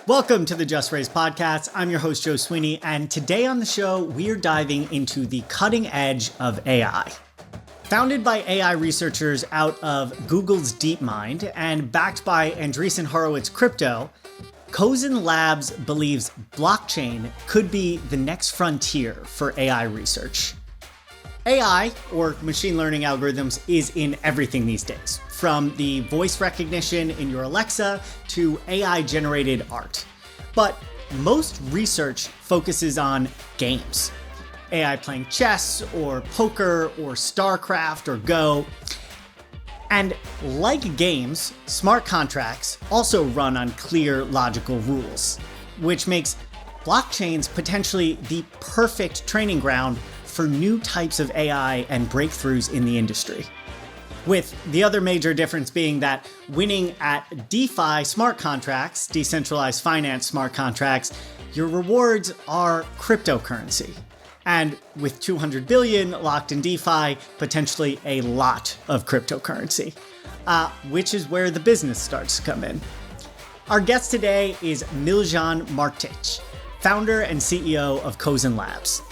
Welcome to the Just Raise podcast. I'm your host, Joe Sweeney, and today on the show, we're diving into the cutting edge of AI. Founded by AI researchers out of Google's DeepMind and backed by Andreessen Horowitz Crypto, Kosen Labs believes blockchain could be the next frontier for AI research. AI, or machine learning algorithms, is in everything these days, from the voice recognition in your Alexa to AI-generated art. But most research focuses on games. AI playing chess, or poker, or StarCraft, or Go. And like games, smart contracts also run on clear, logical rules, which makes blockchains potentially the perfect training ground for new types of AI and breakthroughs in the industry. With the other major difference being that winning at DeFi smart contracts, decentralized finance smart contracts, your rewards are cryptocurrency. And with 200 billion locked in DeFi, potentially a lot of cryptocurrency, which is where the business starts to come in. Our guest today is Miljan Martic, founder and CEO of Kosen Labs.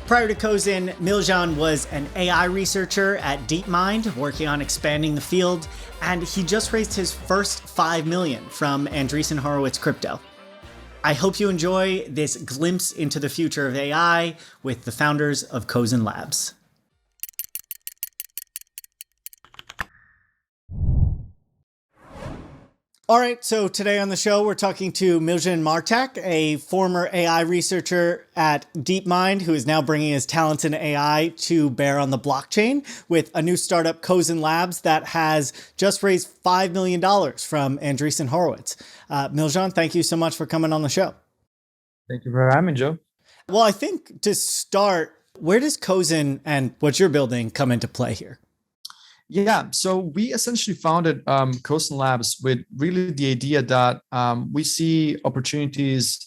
Prior to Kosen, Miljan was an AI researcher at DeepMind, working on expanding the field, and he just raised his first $5 million from Andreessen Horowitz Crypto. I hope you enjoy this glimpse into the future of AI with the founders of Kosen Labs. All right, so today on the show, we're talking to Miljan Martic, a former AI researcher at DeepMind, who is now bringing his talents in AI to bear on the blockchain with a new startup, Kosen Labs, that has just raised $5 million from Andreessen Horowitz. Miljan, thank you so much for coming on the show. Thank you for having me, Joe. Well, I think to start, where does Kosen and what you're building come into play here? Yeah, so we essentially founded Kosen Labs with really the idea that we see opportunities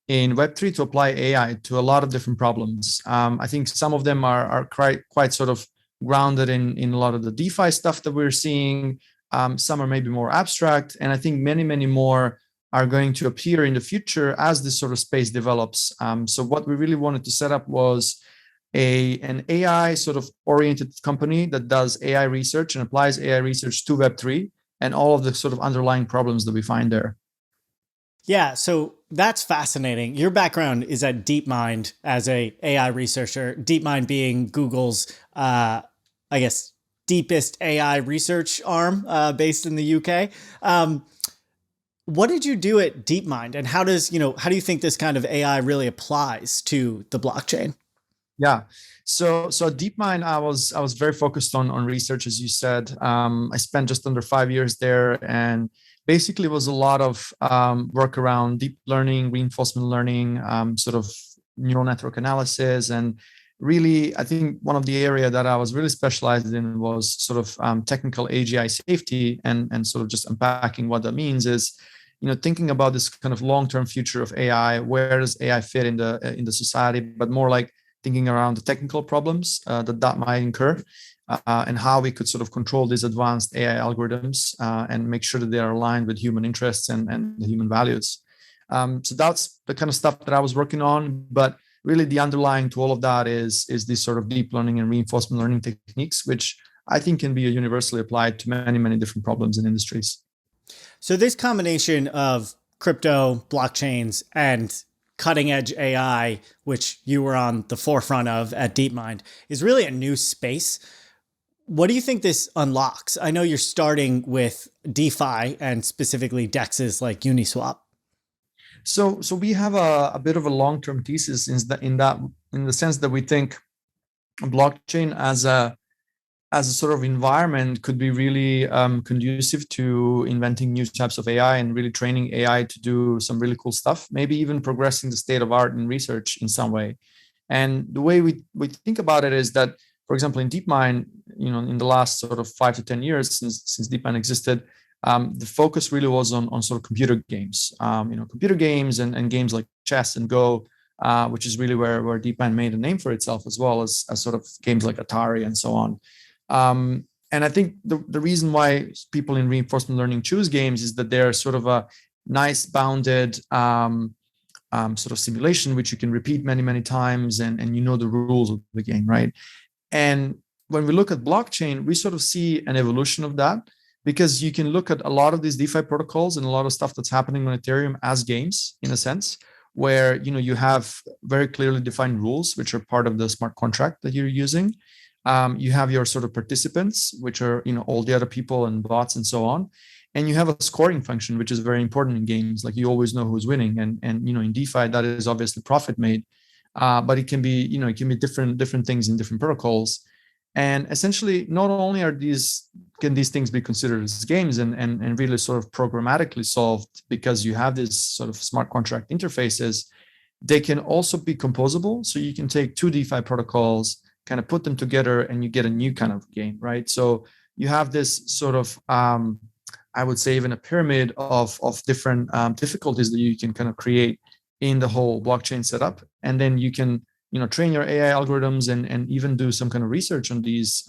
in Web3 to apply AI to a lot of different problems. I think some of them are quite sort of grounded in a lot of the DeFi stuff that we're seeing. Some are maybe more abstract, and I think many more are going to appear in the future as this sort of space develops. So what we really wanted to set up was an AI sort of oriented company that does AI research and applies AI research to Web3 and all of the sort of underlying problems that we find there. Yeah, so that's fascinating. Your background is at DeepMind as a AI researcher, DeepMind being Google's, deepest AI research arm based in the UK. What did you do at DeepMind, and how do you think this kind of AI really applies to the blockchain? Yeah. So at DeepMind, I was very focused on research, as you said. I spent just under 5 years there, and basically it was a lot of work around deep learning, reinforcement learning, sort of neural network analysis. And really, I think one of the area that I was really specialized in was sort of technical AGI safety, and sort of just unpacking what that means is, thinking about this kind of long-term future of AI. Where does AI fit in the society? But more like thinking around the technical problems that might incur, and how we could sort of control these advanced AI algorithms and make sure that they are aligned with human interests and the human values. So that's the kind of stuff that I was working on. But really, the underlying to all of that is this sort of deep learning and reinforcement learning techniques, which I think can be universally applied to many different problems in industries. So this combination of crypto, blockchains, and cutting edge AI, which you were on the forefront of at DeepMind, is really a new space. What do you think this unlocks? I know you're starting with DeFi and specifically DEXs like Uniswap. So we have a bit of a long-term thesis in the sense that we think blockchain as a sort of environment could be really conducive to inventing new types of AI and really training AI to do some really cool stuff, maybe even progressing the state of art in research in some way. And the way we think about it is that, for example, in DeepMind, in the last sort of 5 to 10 years since DeepMind existed, the focus really was on sort of computer games, computer games and games like chess and Go, which is really where DeepMind made a name for itself, as well as sort of games like Atari and so on. And I think the reason why people in reinforcement learning choose games is that they're sort of nice bounded sort of simulation, which you can repeat many, many times, and you know the rules of the game, right? And when we look at blockchain, we sort of see an evolution of that, because you can look at a lot of these DeFi protocols and a lot of stuff that's happening on Ethereum as games, in a sense, where you have very clearly defined rules, which are part of the smart contract that you're using. You have your sort of participants, which are all the other people and bots and so on. And you have a scoring function, which is very important in games. Like, you always know who's winning, and in DeFi that is obviously profit made, but it can be different things in different protocols. And essentially, not only can these things be considered as games and really sort of programmatically solved because you have this sort of smart contract interfaces, they can also be composable. So you can take two DeFi protocols, kind of put them together, and you get a new kind of game, right? So you have this sort of I would say even a pyramid of different difficulties that you can kind of create in the whole blockchain setup. And then you can train your AI algorithms and even do some kind of research on these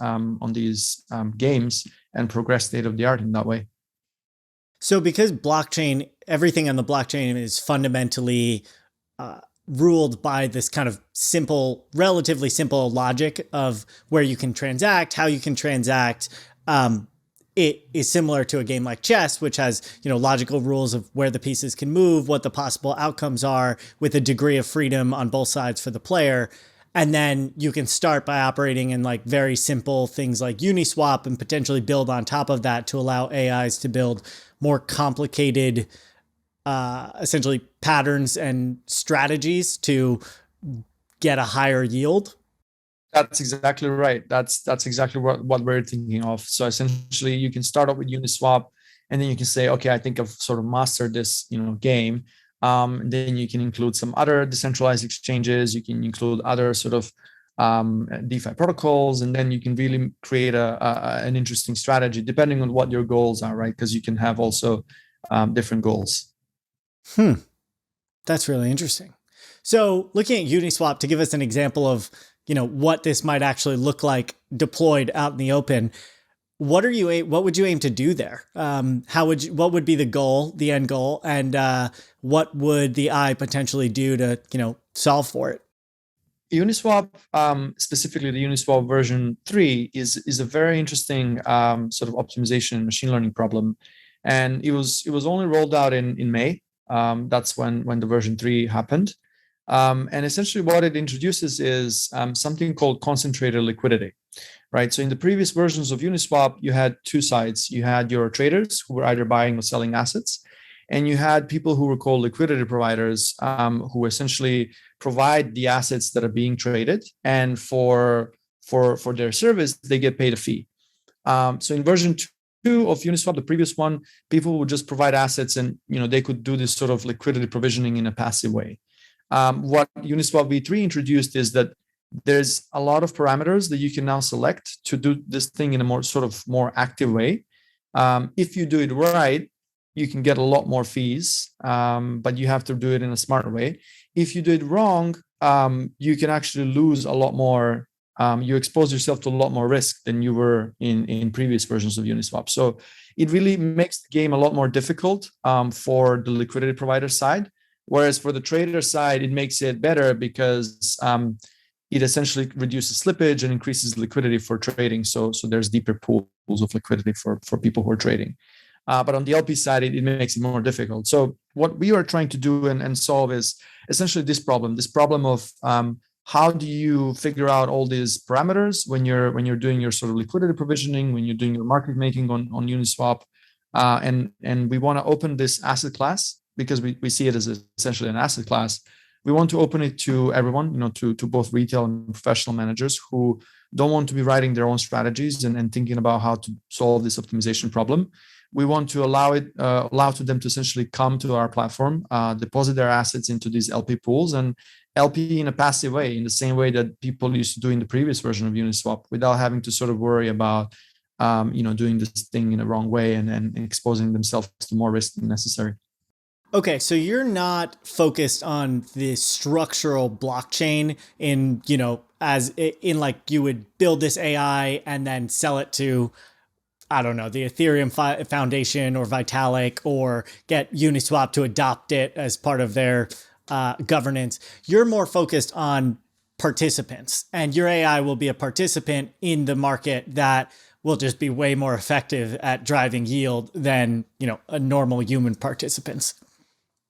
games and progress state of the art in that way. So because everything on the blockchain is fundamentally ruled by this kind of relatively simple logic of where you can transact, how you can transact, it is similar to a game like chess, which has, logical rules of where the pieces can move, what the possible outcomes are, with a degree of freedom on both sides for the player. And then you can start by operating in like very simple things like Uniswap and potentially build on top of that to allow AIs to build more complicated, essentially patterns and strategies to get a higher yield. That's exactly right. That's exactly what we're thinking of. So essentially, you can start off with Uniswap, and then you can say, okay, I think I've sort of mastered this, game. Then you can include some other decentralized exchanges. You can include other sort of DeFi protocols, and then you can really create an interesting strategy depending on what your goals are, right? Because you can have also different goals. That's really interesting. So looking at Uniswap, to give us an example of what this might actually look like deployed out in the open, what would you aim to do there? What would be the end goal, and what would the AI potentially do to solve for it? Uniswap, specifically the Uniswap version 3, is a very interesting sort of optimization and machine learning problem, and it was only rolled out in May. That's when the version 3 happened. And essentially what it introduces is something called concentrated liquidity, right? So in the previous versions of Uniswap, you had two sides. You had your traders who were either buying or selling assets, and you had people who were called liquidity providers, who essentially provide the assets that are being traded, and for their service, they get paid a fee. So in version 2 of Uniswap, the previous one, people would just provide assets, and they could do this sort of liquidity provisioning in a passive way. What Uniswap v3 introduced is that there's a lot of parameters that you can now select to do this thing in a more active way. If you do it right, you can get a lot more fees, but you have to do it in a smart way. If you do it wrong, you can actually lose a lot more. You expose yourself to a lot more risk than you were in previous versions of Uniswap. So it really makes the game a lot more difficult for the liquidity provider side. Whereas for the trader side, it makes it better because it essentially reduces slippage and increases liquidity for trading. So there's deeper pools of liquidity for people who are trading. But on the LP side, it makes it more difficult. So what we are trying to do and solve is essentially this problem of how do you figure out all these parameters when you're doing your sort of liquidity provisioning, when you're doing your market making on Uniswap, and we want to open this asset class because we see it as essentially an asset class. We want to open it to everyone, to both retail and professional managers who don't want to be writing their own strategies and thinking about how to solve this optimization problem. We want to allow to them to essentially come to our platform, deposit their assets into these LP pools, and LP in a passive way, in the same way that people used to do in the previous version of Uniswap, without having to sort of worry about doing this thing in a wrong way and exposing themselves to more risk than necessary. Okay, so you're not focused on the structural blockchain as in like you would build this AI and then sell it to I don't know, the Ethereum Foundation or Vitalik, or get Uniswap to adopt it as part of their governance. You're more focused on participants, and your AI will be a participant in the market that will just be way more effective at driving yield than, a normal human participants.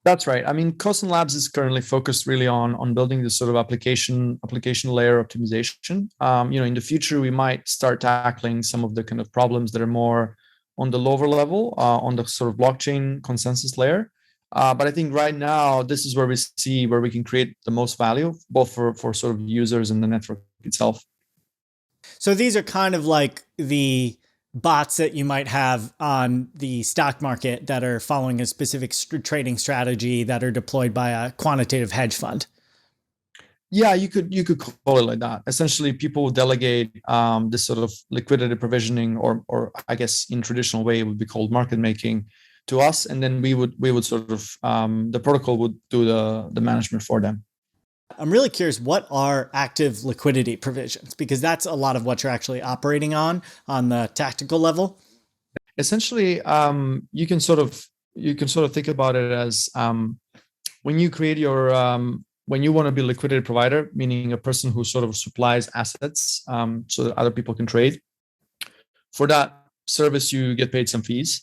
That's right. I mean, Kosen Labs is currently focused really on building this sort of application layer optimization. In the future, we might start tackling some of the kind of problems that are more on the lower level, on the sort of blockchain consensus layer. But I think right now, this is where we see where we can create the most value, both for sort of users and the network itself. So these are kind of like the bots that you might have on the stock market that are following a specific trading strategy that are deployed by a quantitative hedge fund. Yeah, you could call it like that. Essentially, people will delegate this sort of liquidity provisioning, or I guess in traditional way it would be called market making, to us, and then we would sort of the protocol would do the management for them. I'm really curious, what are active liquidity provisions? Because that's a lot of what you're actually operating on the tactical level. Essentially, you can sort of think about it as when you create your when you want to be a liquidity provider, meaning a person who sort of supplies assets so that other people can trade. For that service, you get paid some fees.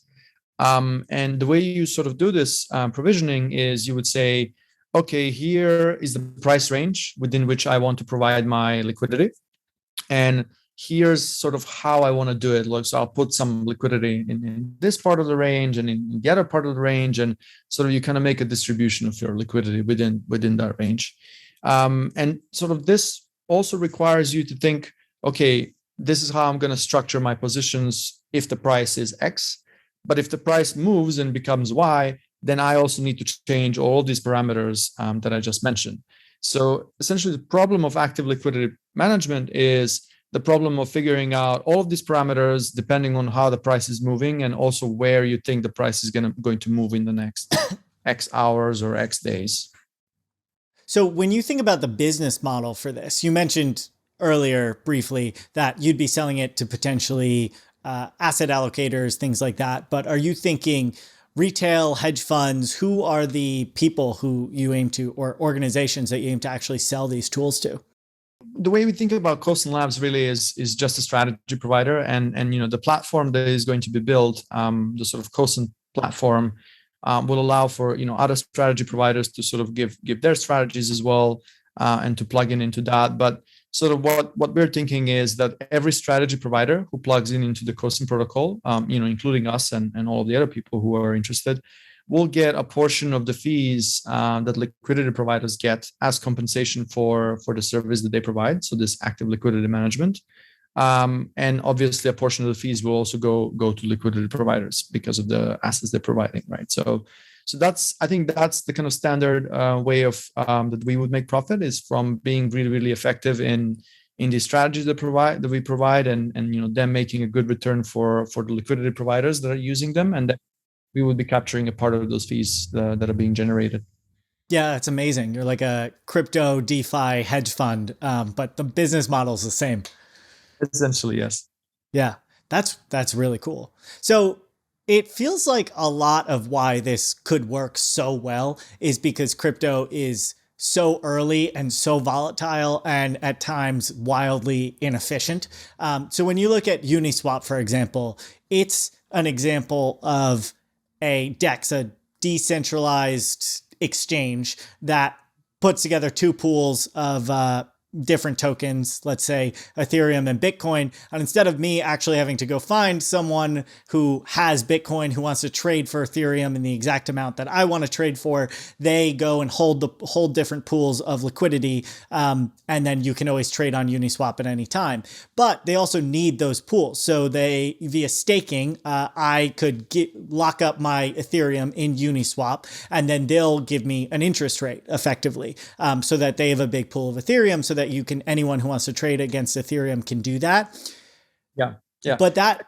And the way you sort of do this provisioning is you would say, okay, here is the price range within which I want to provide my liquidity. And here's sort of how I want to do it. Like, so I'll put some liquidity in this part of the range and in the other part of the range. And sort of you kind of make a distribution of your liquidity within that range. And sort of this also requires you to think, okay, this is how I'm going to structure my positions if the price is X. But if the price moves and becomes Y, then I also need to change all these parameters that I just mentioned. So essentially, the problem of active liquidity management is the problem of figuring out all of these parameters depending on how the price is moving, and also where you think the price is going to move in the next X hours or X days. So when you think about the business model for this, you mentioned earlier briefly that you'd be selling it to potentially asset allocators, things like that. But are you thinking retail, hedge funds? Who are the people who you aim to, or organizations that you aim to actually sell these tools to? The way we think about Kosen Labs really is just a strategy provider, and the platform that is going to be built, the sort of Kosen platform, will allow for other strategy providers to sort of give their strategies as well, and to plug into that. But sort of what we're thinking is that every strategy provider who plugs into the Kosen protocol, including us and all of the other people who are interested, will get a portion of the fees that liquidity providers get as compensation for the service that they provide. So this active liquidity management, and obviously a portion of the fees will also go to liquidity providers because of the assets they're providing, right? So I think that's the kind of standard way of that we would make profit, is from being really, really effective in the strategies that we provide, and them making a good return for the liquidity providers that are using them, and then we would be capturing a part of those fees that are being generated. Yeah, that's amazing. You're like a crypto DeFi hedge fund, but the business model is the same. Essentially, yes. Yeah, that's really cool. So it feels like a lot of why this could work so well is because crypto is so early and so volatile, and at times wildly inefficient. So when you look at Uniswap, for example, it's an example of a DEX, a decentralized exchange that puts together two pools of different tokens, let's say Ethereum and Bitcoin. And instead of me actually having to go find someone who has Bitcoin who wants to trade for Ethereum in the exact amount that I want to trade for, they go and hold different pools of liquidity. And then you can always trade on Uniswap at any time. But they also need those pools. So they, via staking, I could lock up my Ethereum in Uniswap, and then they'll give me an interest rate effectively, so that they have a big pool of Ethereum, so that anyone who wants to trade against Ethereum can do that. Yeah. But that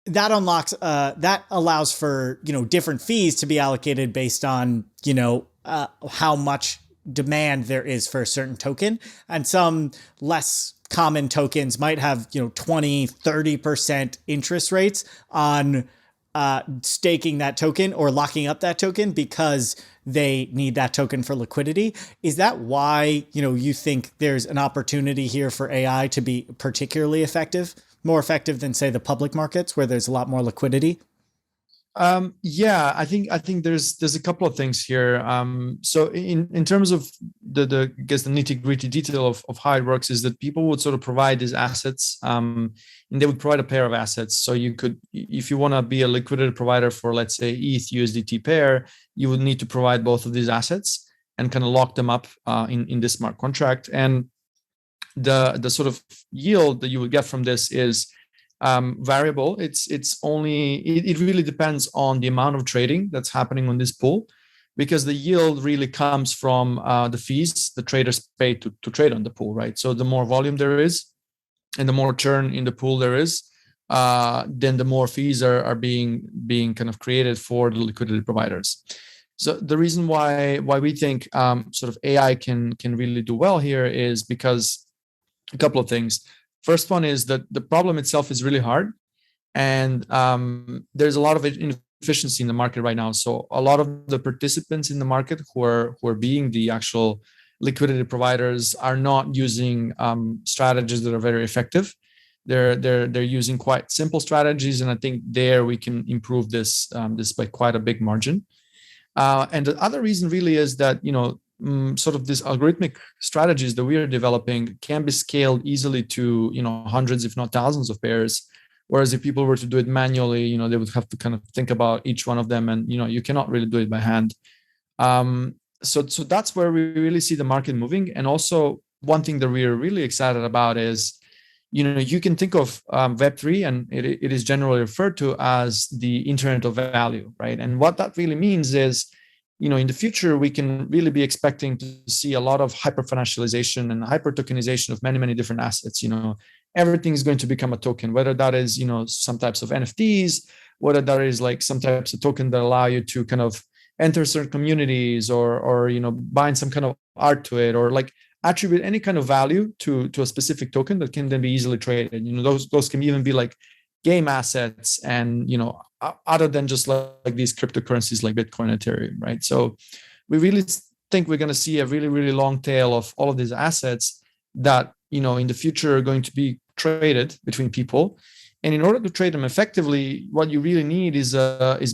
unlocks, that allows for, different fees to be allocated based on, how much demand there is for a certain token, and some less common tokens might have 20-30% interest rates on staking that token or locking up that token because they need that token for liquidity. Is that why you think there's an opportunity here for AI to be particularly effective, more effective than say the public markets where there's a lot more liquidity? Yeah, I think there's a couple of things here. So in terms of the I guess the nitty-gritty detail of how it works is that people would sort of provide these assets, and they would provide a pair of assets. So you could, if you want to be a liquidity provider for, let's say, ETH USDT pair, you would need to provide both of these assets and kind of lock them up in this smart contract. And the sort of yield that you would get from this is variable. It really depends on the amount of trading that's happening on this pool, because the yield really comes from the fees the traders pay to trade on the pool, right? So the more volume there is and the more churn in the pool there is, then the more fees are being kind of created for the liquidity providers. So the reason why we think sort of AI can really do well here is because a couple of things. First one is that the problem itself is really hard, and there's a lot of inefficiency in the market right now. So a lot of the participants in the market who are being the actual liquidity providers are not using strategies that are very effective. They're using quite simple strategies, and I think there we can improve this by quite a big margin. And the other reason really is that sort of these algorithmic strategies that we are developing can be scaled easily to hundreds, if not thousands, of pairs. Whereas if people were to do it manually, they would have to kind of think about each one of them, and you cannot really do it by hand. So that's where we really see the market moving. And also one thing that we are really excited about is, you can think of Web3, and it is generally referred to as the Internet of Value, right? And what that really means is, in the future, we can really be expecting to see a lot of hyper financialization and hyper tokenization of many, many different assets. Everything is going to become a token, whether that is, some types of NFTs, whether that is like some types of token that allow you to kind of enter certain communities or bind some kind of art to it, or like attribute any kind of value to a specific token that can then be easily traded. Those can even be like game assets, and other than just like these cryptocurrencies like Bitcoin and Ethereum, right? So we really think we're going to see a really, really long tail of all of these assets that in the future are going to be traded between people. And in order to trade them effectively, what you really need is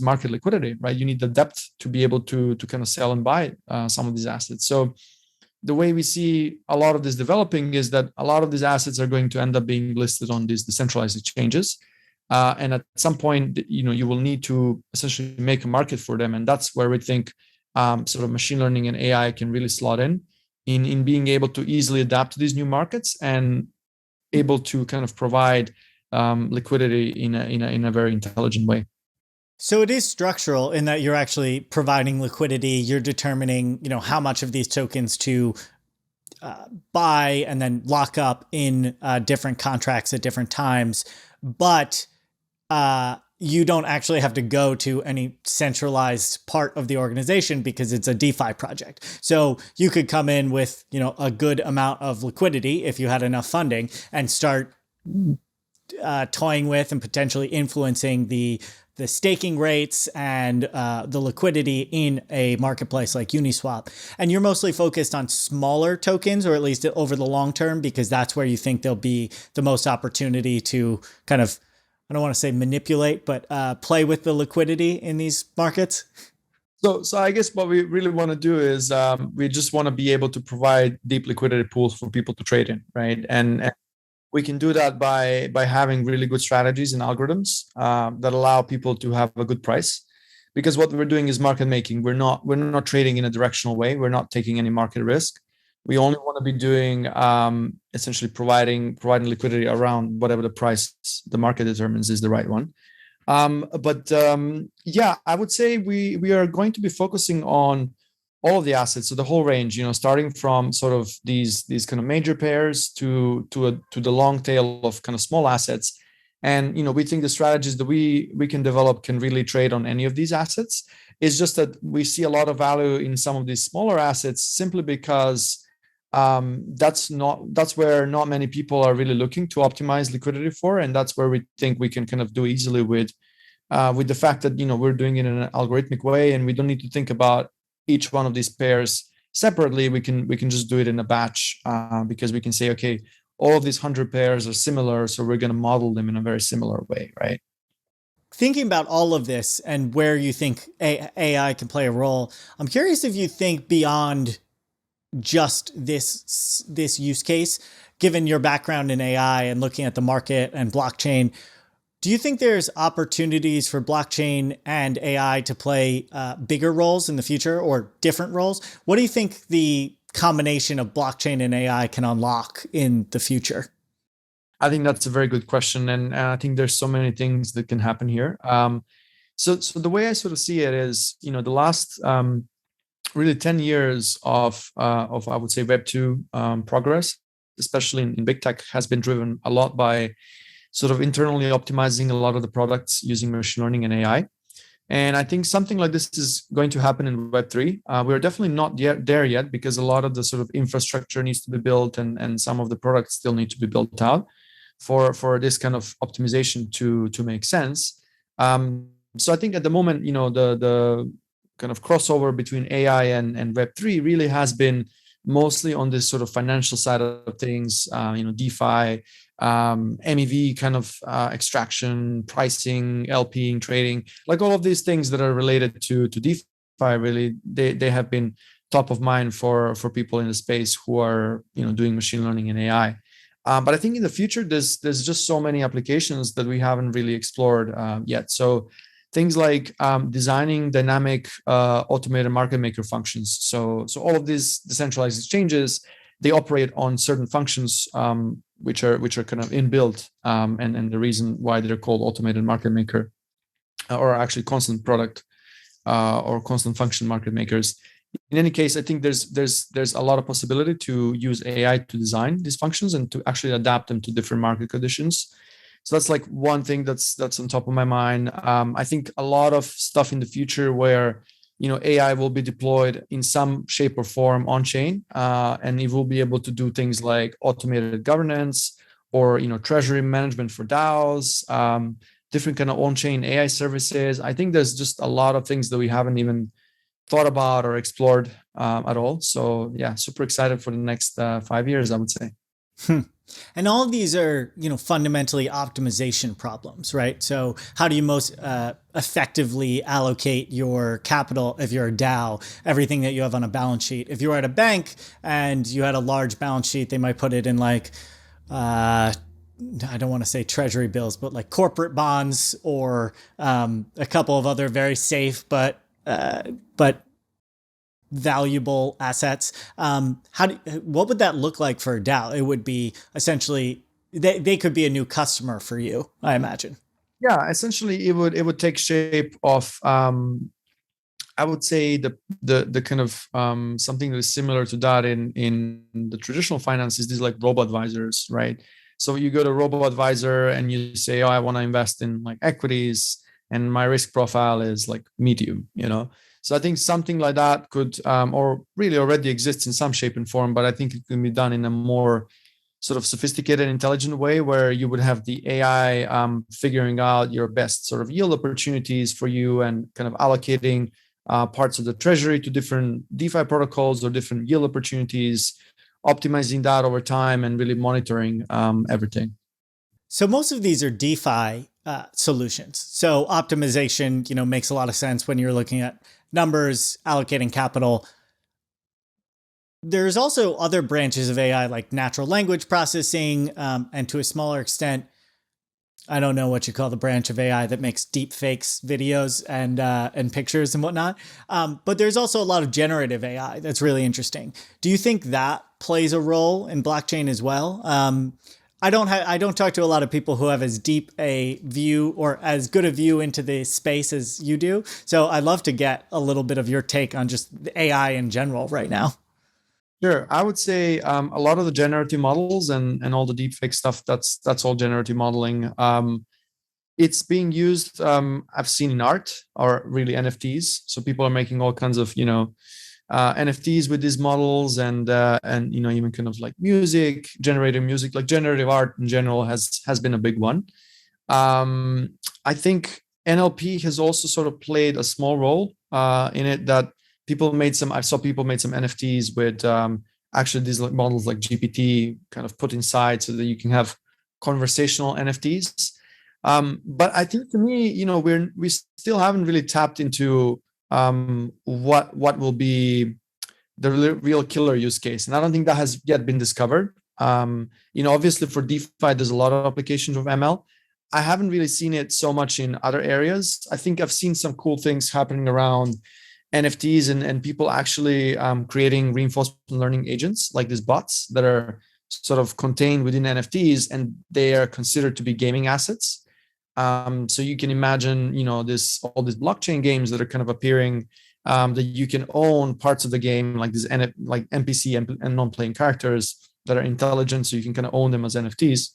market liquidity, right? You need the depth to be able to kind of sell and buy some of these assets. So the way we see a lot of this developing is that a lot of these assets are going to end up being listed on these decentralized exchanges. And at some point, you will need to essentially make a market for them. And that's where we think sort of machine learning and AI can really slot in being able to easily adapt to these new markets and able to kind of provide liquidity in a very intelligent way. So it is structural in that you're actually providing liquidity. You're determining, how much of these tokens to buy and then lock up in different contracts at different times. But you don't actually have to go to any centralized part of the organization because it's a DeFi project. So you could come in with, a good amount of liquidity if you had enough funding and start toying with and potentially influencing the staking rates and the liquidity in a marketplace like Uniswap. And you're mostly focused on smaller tokens, or at least over the long term, because that's where you think there'll be the most opportunity to kind of, I don't want to say manipulate, but play with the liquidity in these markets. So I guess what we really want to do is we just want to be able to provide deep liquidity pools for people to trade in, right? And we can do that by having really good strategies and algorithms that allow people to have a good price. Because what we're doing is market making. We're not trading in a directional way. We're not taking any market risk. We only want to be doing essentially providing liquidity around whatever the price the market determines is the right one. Yeah, I would say we are going to be focusing on all of the assets, so the whole range, starting from sort of these kind of major pairs to the long tail of kind of small assets. And we think the strategies that we can develop can really trade on any of these assets. It's just that we see a lot of value in some of these smaller assets simply because that's where not many people are really looking to optimize liquidity for, and that's where we think we can kind of do easily with the fact that we're doing it in an algorithmic way, and we don't need to think about each one of these pairs separately. We can just do it in a batch, because we can say, okay, all of these 100 pairs are similar, so we're going to model them in a very similar way, right? Thinking about all of this and where you think AI can play a role, I'm curious if you think beyond just this use case, given your background in AI and looking at the market and blockchain, do you think there's opportunities for blockchain and AI to play bigger roles in the future or different roles? What do you think the combination of blockchain and AI can unlock in the future? I think that's a very good question, and I think there's so many things that can happen here. So the way I sort of see it is, the last really 10 years of I would say Web2 progress, especially in big tech, has been driven a lot by sort of internally optimizing a lot of the products using machine learning and AI. And I think something like this is going to happen in Web3. We're definitely not yet there yet, because a lot of the sort of infrastructure needs to be built, and some of the products still need to be built out for this kind of optimization to make sense. So I think at the moment, the kind of crossover between AI and Web3 really has been mostly on this sort of financial side of things, DeFi, MEV kind of extraction, pricing, LPing, trading, like all of these things that are related to DeFi. Really, they have been top of mind for people in the space who are doing machine learning and AI. But I think in the future, there's just so many applications that we haven't really explored yet. So things like designing dynamic automated market maker functions. So all of these decentralized exchanges, they operate on certain functions which are kind of inbuilt, and the reason why they're called automated market maker, or actually constant product or constant function market makers. In any case, I think there's a lot of possibility to use AI to design these functions and to actually adapt them to different market conditions. So that's like one thing that's on top of my mind. I think a lot of stuff in the future where AI will be deployed in some shape or form on chain, and it will be able to do things like automated governance or treasury management for DAOs, different kind of on-chain AI services. I think there's just a lot of things that we haven't even thought about or explored at all. So yeah, super excited for the next 5 years, I would say. And all of these are, fundamentally optimization problems, right? So how do you most effectively allocate your capital if you're a DAO, everything that you have on a balance sheet? If you were at a bank and you had a large balance sheet, they might put it in like, I don't want to say treasury bills, but like corporate bonds or a couple of other very safe but valuable assets. What would that look like for a DAO? It would be essentially they could be a new customer for you, I imagine. Yeah, essentially it would take shape of I would say the kind of something that is similar to that in the traditional finance is these like robo advisors, right? So you go to robo advisor and you say, oh, I want to invest in like equities and my risk profile is like medium, So I think something like that could, or really already exists in some shape and form, but I think it can be done in a more sort of sophisticated, intelligent way where you would have the AI figuring out your best sort of yield opportunities for you and kind of allocating parts of the treasury to different DeFi protocols or different yield opportunities, optimizing that over time and really monitoring everything. So most of these are DeFi solutions. So optimization, makes a lot of sense when you're looking at numbers, allocating capital. There's also other branches of AI like natural language processing, and to a smaller extent, I don't know what you call the branch of AI that makes deep fakes videos and pictures and whatnot. But there's also a lot of generative AI that's really interesting. Do you think that plays a role in blockchain as well? I don't talk to a lot of people who have as deep a view or as good a view into the space as you do. So I'd love to get a little bit of your take on just the AI in general right now. Sure. I would say a lot of the generative models and all the deepfake stuff, that's all generative modeling. It's being used, I've seen in art or really NFTs. So people are making all kinds of, NFTs with these models, and even kind of like music, generating music, like generative art in general has been a big one. I think NLP has also sort of played a small role in it, that I saw people made some NFTs with actually these like models like GPT kind of put inside so that you can have conversational NFTs. But I think, to me, we still haven't really tapped into what will be the real killer use case, and I don't think that has yet been discovered. Obviously for DeFi, there's a lot of applications of ML. I haven't really seen it so much in other areas. I think I've seen some cool things happening around NFTs and people actually creating reinforcement learning agents, like these bots that are sort of contained within NFTs, and they are considered to be gaming assets. So you can imagine, all these blockchain games that are kind of appearing, that you can own parts of the game, like these like NPC and non-playing characters that are intelligent, so you can kind of own them as NFTs.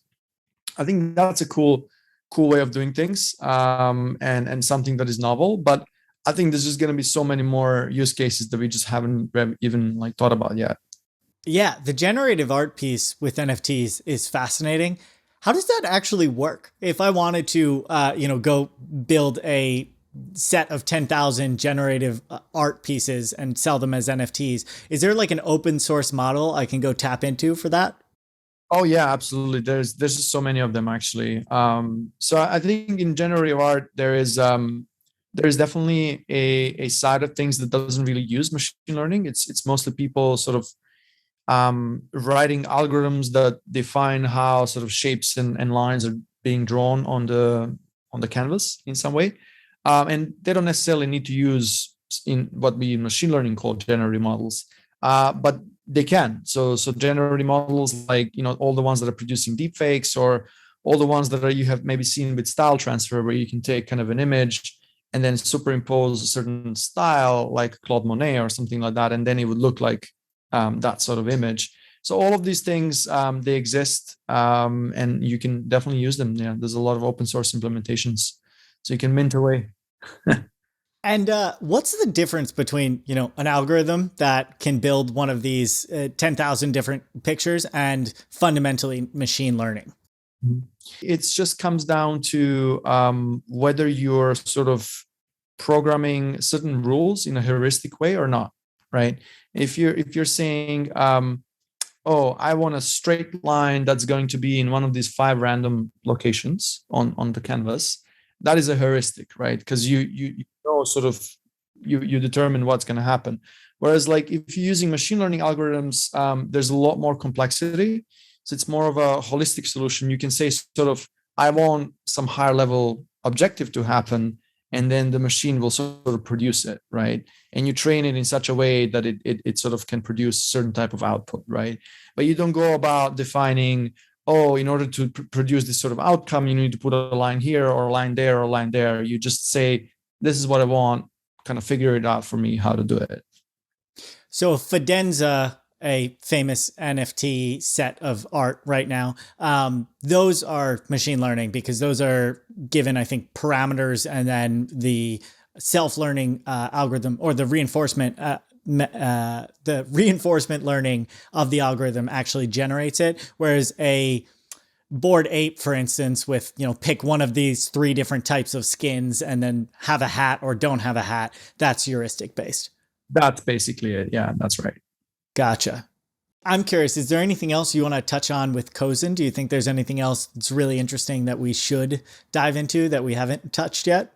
I think that's a cool way of doing things, and something that is novel. But I think there's just going to be so many more use cases that we just haven't even like thought about yet. Yeah, the generative art piece with NFTs is fascinating. How does that actually work? If I wanted to, go build a set of 10,000 generative art pieces and sell them as NFTs, is there like an open source model I can go tap into for that? Oh yeah, absolutely. There's just so many of them actually. So I think in generative art there's definitely a side of things that doesn't really use machine learning. It's mostly people sort of writing algorithms that define how sort of shapes and lines are being drawn on the canvas in some way, and they don't necessarily need to use in what we in machine learning call generative models, but they can. So generative models, like all the ones that are producing deepfakes, or all the ones that you have maybe seen with style transfer, where you can take kind of an image and then superimpose a certain style like Claude Monet or something like that, and then it would look like that sort of image. So all of these things, they exist, and you can definitely use them. Yeah, there's a lot of open source implementations, so you can mint away. And what's the difference between, an algorithm that can build one of these 10,000 different pictures and fundamentally machine learning? It just comes down to whether you're sort of programming certain rules in a heuristic way or not, right? If you're saying, oh, I want a straight line that's going to be in one of these 5 random locations on the canvas, that is a heuristic, right? Because you sort of you determine what's going to happen. Whereas like if you're using machine learning algorithms, there's a lot more complexity. So it's more of a holistic solution. You can say sort of, I want some higher level objective to happen, and then the machine will sort of produce it, right? And you train it in such a way that it sort of can produce a certain type of output, right? But you don't go about defining, oh, in order to produce this sort of outcome, you need to put a line here or a line there or a line there. You just say, this is what I want, kind of figure it out for me how to do it. So Fidenza, a famous NFT set of art right now, those are machine learning because those are given, I think, parameters, and then the self-learning algorithm, or the reinforcement learning of the algorithm actually generates it. Whereas a Bored Ape, for instance, with, pick one of these 3 different types of skins and then have a hat or don't have a hat, that's heuristic based. That's basically it. Yeah, that's right. Gotcha. I'm curious, is there anything else you want to touch on with Kosen? Do you think there's anything else that's really interesting that we should dive into that we haven't touched yet?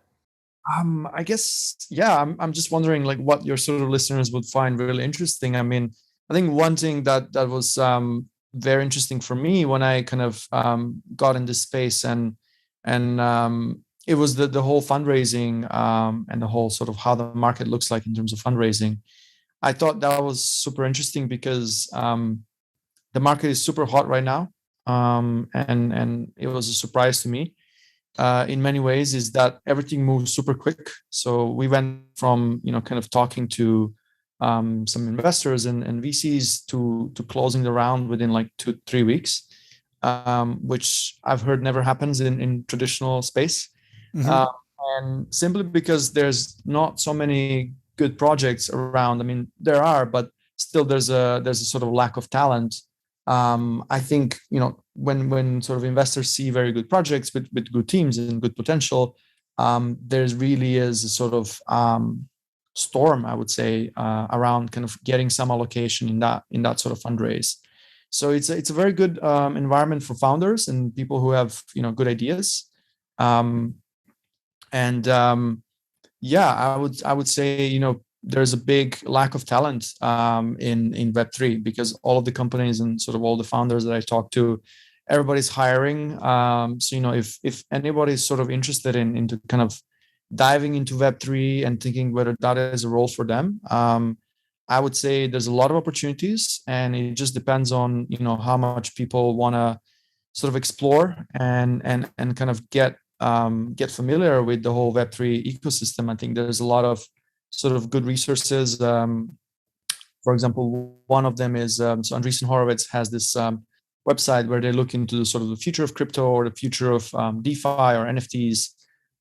I guess, yeah, I'm just wondering like what your sort of listeners would find really interesting. I mean, I think one thing that was very interesting for me when I kind of got in this space, and it was the whole fundraising, and the whole sort of how the market looks like in terms of fundraising. I thought that was super interesting because the market is super hot right now, and it was a surprise to me. In many ways, is that everything moves super quick. So we went from kind of talking to some investors and VCs to closing the round within like 2-3 weeks, which I've heard never happens in traditional space. Mm-hmm. And simply because there's not so many good projects around. I mean, there are, but still there's a sort of lack of talent. I think, when sort of investors see very good projects with good teams and good potential, there's really is a sort of storm, I would say, around kind of getting some allocation in that sort of fundraise. So it's a very good environment for founders and people who have good ideas. Yeah, I would say there's a big lack of talent in Web3, because all of the companies and sort of all the founders that I talk to, everybody's hiring. So if anybody's sort of interested into kind of diving into Web3 and thinking whether that is a role for them, I would say there's a lot of opportunities, and it just depends on how much people want to sort of explore and kind of get familiar with the whole Web3 ecosystem. I think there's a lot of sort of good resources. For example, one of them is so Andreessen Horowitz has this website where they look into sort of the future of crypto or the future of DeFi or NFTs.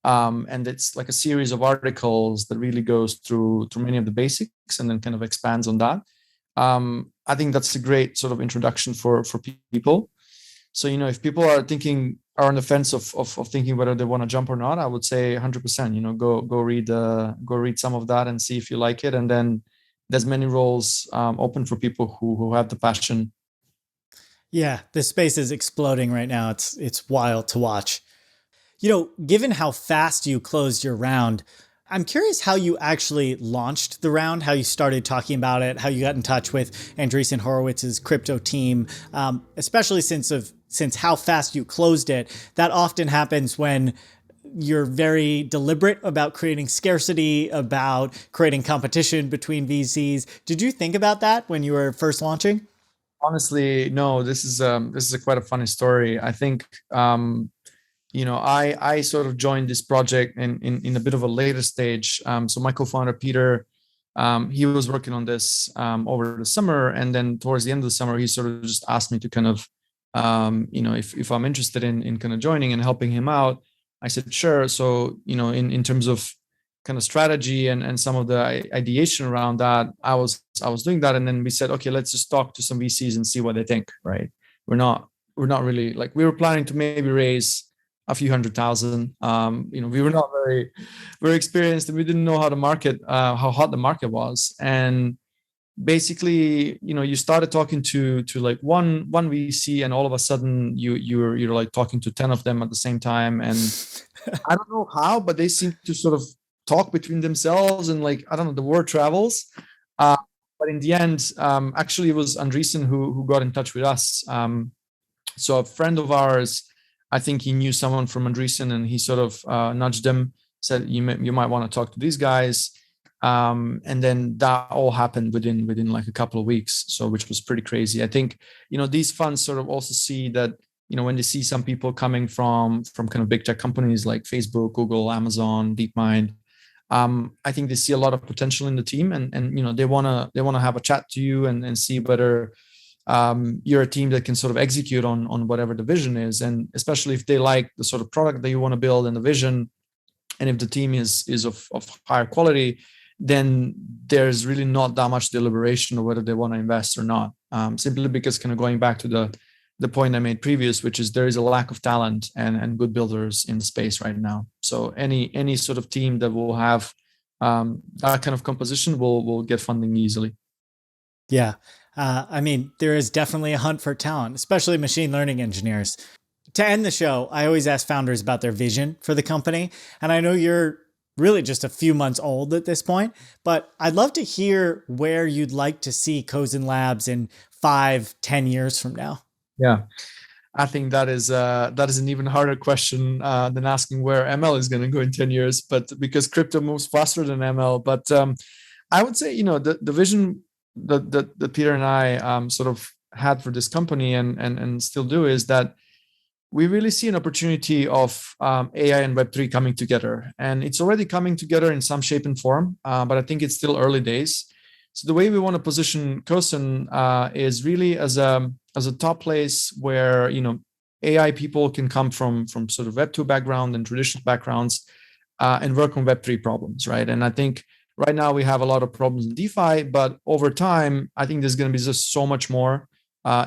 And it's like a series of articles that really goes through many of the basics and then kind of expands on that. I think that's a great sort of introduction for people. So, if people are on the fence of thinking whether they want to jump or not, I would say 100%, go read some of that and see if you like it. And then there's many roles open for people who have the passion. Yeah, the space is exploding right now. It's wild to watch. Given how fast you closed your round, I'm curious how you actually launched the round, how you started talking about it, how you got in touch with Andreessen Horowitz's crypto team, especially since how fast you closed it. That often happens when you're very deliberate about creating scarcity, about creating competition between VCs. Did you think about that when you were first launching? Honestly, no. This is quite a funny story. I think I sort of joined this project in a bit of a later stage. So my co-founder Peter, he was working on this over the summer, and then towards the end of the summer, he sort of just asked me to kind of, if I'm interested in kind of joining and helping him out. I said sure. So in terms of kind of strategy and some of the ideation around that, I was doing that, and then we said, okay, let's just talk to some VCs and see what they think. Right? We're not really, like, we were planning to maybe raise a few $100,000. We were not very experienced, and we didn't know how hot the market was. And basically, you started talking to like one VC, and all of a sudden you're like talking to 10 of them at the same time. And I don't know how, but they seem to sort of talk between themselves, and like, I don't know, the word travels. But in the end, actually it was Andreessen who got in touch with us. So a friend of ours, I think he knew someone from Andreessen, and he sort of nudged them, said, you might want to talk to these guys. And then that all happened within like a couple of weeks. So, which was pretty crazy. I think, these funds sort of also see that, when they see some people coming from kind of big tech companies like Facebook, Google, Amazon, DeepMind, I think they see a lot of potential in the team, and they want to have a chat to you and see whether you're a team that can sort of execute on whatever the vision is. And especially if they like the sort of product that you want to build and the vision, and if the team is of higher quality, then there's really not that much deliberation of whether they want to invest or not. Simply because, kind of going back to the point I made previous, which is there is a lack of talent and good builders in the space right now. So any sort of team that will have that kind of composition will get funding easily. Yeah. I mean, there is definitely a hunt for talent, especially machine learning engineers. To end the show, I always ask founders about their vision for the company. And I know you're really just a few months old at this point, but I'd love to hear where you'd like to see Kosen Labs in 5-10 years from now. Yeah, I think that is an even harder question than asking where ML is going to go in 10 years, but because crypto moves faster than ML. But I would say, the vision that Peter and I sort of had for this company and still do is that we really see an opportunity of AI and Web3 coming together. And it's already coming together in some shape and form, but I think it's still early days. So the way we want to position Kosen is really as a top place where, AI people can come from sort of Web2 background and traditional backgrounds and work on Web3 problems, right? And I think Right now, we have a lot of problems in DeFi, but over time, I think there's going to be just so much more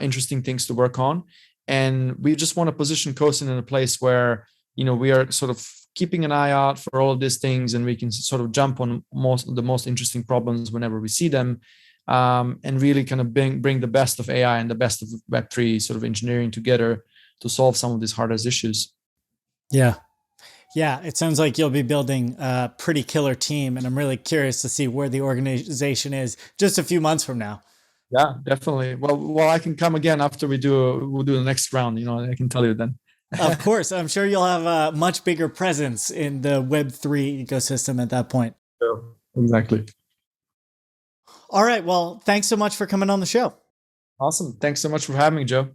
interesting things to work on. And we just want to position Kosen in a place where, we are sort of keeping an eye out for all of these things, and we can sort of jump on the most interesting problems whenever we see them, and really kind of bring the best of AI and the best of Web3 sort of engineering together to solve some of these hardest issues. Yeah. Yeah, it sounds like you'll be building a pretty killer team, and I'm really curious to see where the organization is just a few months from now. Yeah, definitely. Well, I can come again after we'll do the next round. I can tell you then. Of course, I'm sure you'll have a much bigger presence in the Web3 ecosystem at that point. Yeah, exactly. All right. Well, thanks so much for coming on the show. Awesome. Thanks so much for having me, Joe.